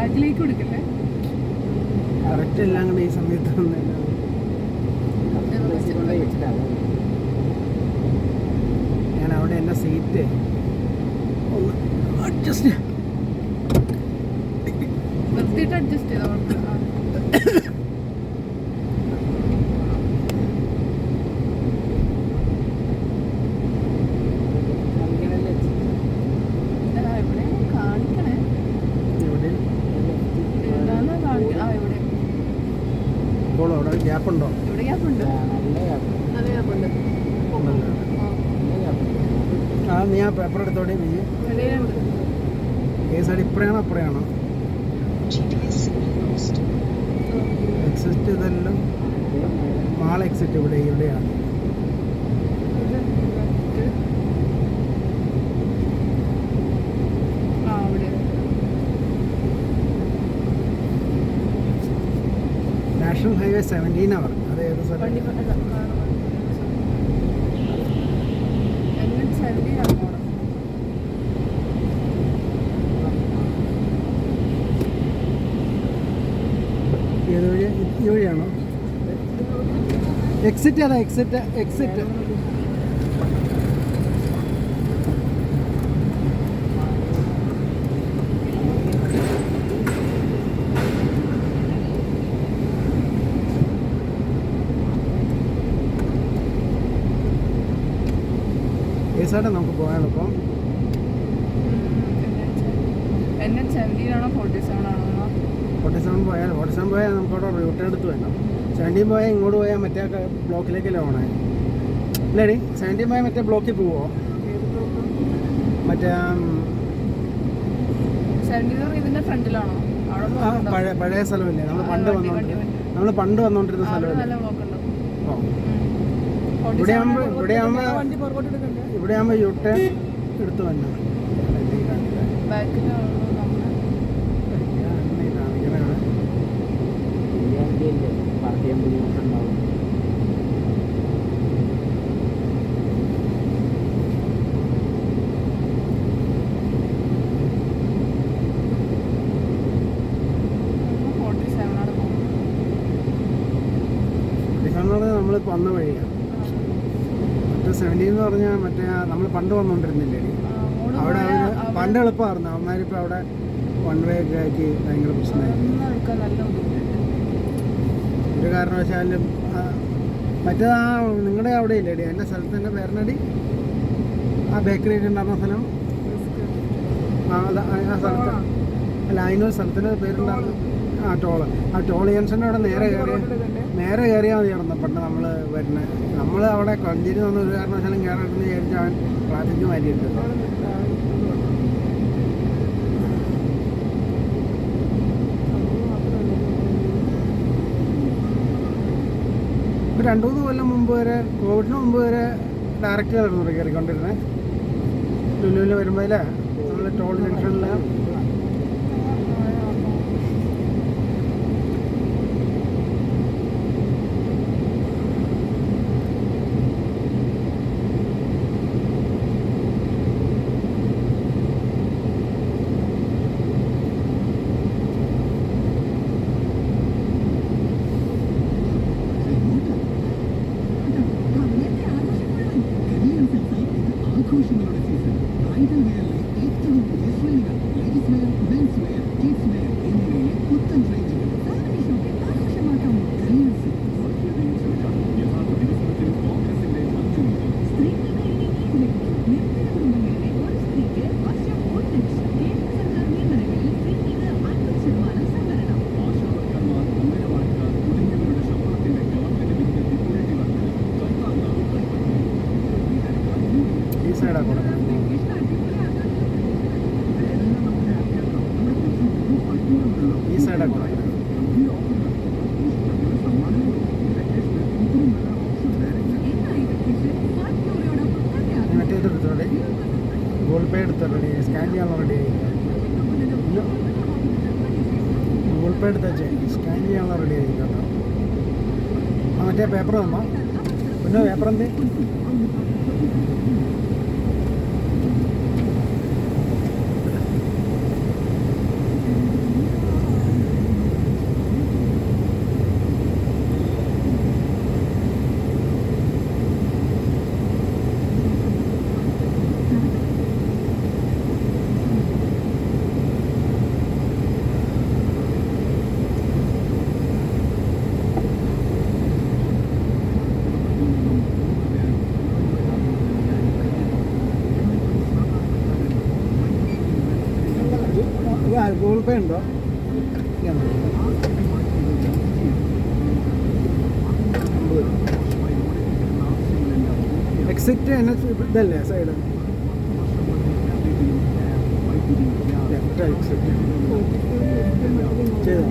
ബാക്കിലേക്ക് കൊടുക്കല്ലേ? കറക്റ്റ് എല്ലാം കൂടെ ഈ സമയത്ത് ഞാൻ അവിടെ എൻ്റെ സീറ്റ് ഒന്ന് അഡ്ജസ്റ്റ് നിർത്തിയിട്ട് അഡ്ജസ്റ്റ് ചെയ്തോ. അവിടെ ഗ്യാപ്പുണ്ടോ? ഇവിടെ ഗ്യാപ്പുണ്ട്, നല്ല ഗ്യാപ്പുണ്ട്. ആ നീ ആ പേപ്പർ എടുത്തോടെ നീ ഏ സൈഡ് ഇപ്പഴാണോ അപ്പഴാണോ എക്സിറ്റ്? ഇതെല്ലാം മാൾ എക്സിറ്റ് ഇവിടെയാണ്. നാഷണൽ ഹൈവേ 17 അവർ അത് ഏത് സ്ഥലം? ഏത് വഴി? ഈ വഴിയാണോ എക്സിറ്റ്? അതാ എക്സിറ്റ്. ഏസായിട്ട് നമുക്ക് പോയാലോ ഇപ്പം? NH 17 ആണോ 47 ആണോ? 47 പോയാൽ 47 പോയാൽ നമുക്ക് അവിടെ റൂട്ട് എടുത്ത് വേണം. 17 പോയാൽ ഇങ്ങോട്ട് പോയാൽ മറ്റേ ബ്ലോക്കിലേക്കല്ലേ പോകണേ? ഇല്ലേടി 17 പോയാൽ മറ്റേ ബ്ലോക്കിൽ പോവോ? മറ്റേ ഇതിന്റെ ഫ്രണ്ടിലാണോ? പഴയ സ്ഥലമില്ലേ നമ്മൾ പണ്ട് വന്നോണ്ടിരുന്ന സ്ഥലമല്ലേ? ഇവിടെ ആകുമ്പോൾ യൂട്ടേൺ എടുത്ത് വന്നു. നമ്മളിപ്പോൾ വന്ന വഴിയാണ്. മറ്റേ 17 എന്ന് പറഞ്ഞാൽ മറ്റേ നമ്മൾ പണ്ട് വന്നുകൊണ്ടിരുന്നില്ലേ അവിടെ? പണ്ട് എളുപ്പമായിരുന്നു. അവന്മാരിപ്പോൾ അവിടെ വൺ വേ ഒക്കെ ആക്കി ഭയങ്കര പ്രശ്നമായിരുന്നു. ഒരു കാരണവശാലും മറ്റേത് ആ നിങ്ങളുടെ അവിടെ ഇല്ലേടി എൻ്റെ സ്ഥലത്തിൻ്റെ പേരിനടി ആ ബേക്കറി ഉണ്ടായിരുന്ന സ്ഥലം? ആ സ്ഥലത്ത് അല്ല, അതിനൊരു സ്ഥലത്തിൻ്റെ പേരുണ്ടായിരുന്നു. ആ ടോൾ ജംഗ്ഷൻ്റെ അവിടെ നേരെ കയറിയാൽ മതിയായിരുന്നു പണ്ട് നമ്മൾ വരുന്നത്. നമ്മൾ അവിടെ കൊഞ്ചേരി വന്ന ഒരു കാരണവശാലും കയറിയിട്ടെന്ന് വിചാരിച്ച് അവൻ ട്രാഫിക്ക് മാറ്റിയിട്ടുണ്ട്. ഇപ്പോൾ 2-3 കൊല്ലം മുമ്പ് വരെ, കോവിഡിന് മുമ്പ് വരെ ഡയറക്റ്റ് ആയിരുന്നു കയറിക്കൊണ്ടിരുന്നത്. ലുലുവിൽ വരുമ്പോഴല്ലേ നമ്മൾ ടോൾ ജംഗ്ഷനിൽ ഗൂഗിൾ പേ എടുത്തോ? സ്കാൻ ചെയ്യാനുള്ള റെഡി ആയി. ഗൂഗിൾ പേ എടുത്തേ സ്കാൻ ചെയ്യാനുള്ള റെഡി ആയി കേട്ടോ. ആ മറ്റേ പേപ്പർ തന്നോ? പിന്നെ പേപ്പർ എന്തേ? ഗൂഗിൾ പേ ഉണ്ടോ? എക്സിറ്റ് ഇതല്ലേ സൈഡ് എക്സിറ്റ് ചെയ്തോ?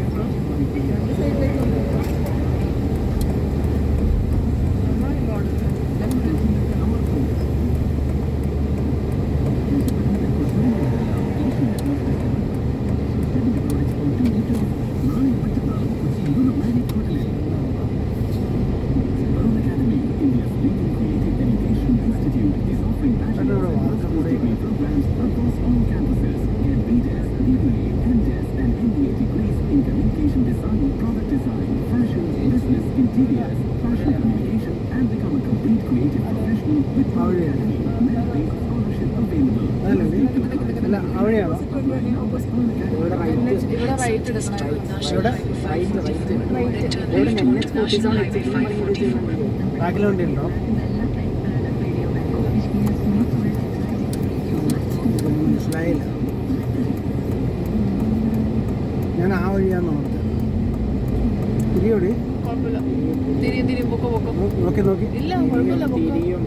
അല്ല അവിടെയാണോ? ഇവിടെ റൈറ്റ് എടുക്കണം. ഇവിടെ ബാക്കിലോണ്ടി ഉണ്ടോ? മനസ്സിലായില്ല. ഞാൻ ആ വഴിയാന്ന് ഓർത്തത്. തിരിയോടി കുഴപ്പമില്ല. തിരി പൊക്കോ നോക്കി ഇല്ല കുഴപ്പമില്ല. തിരിയും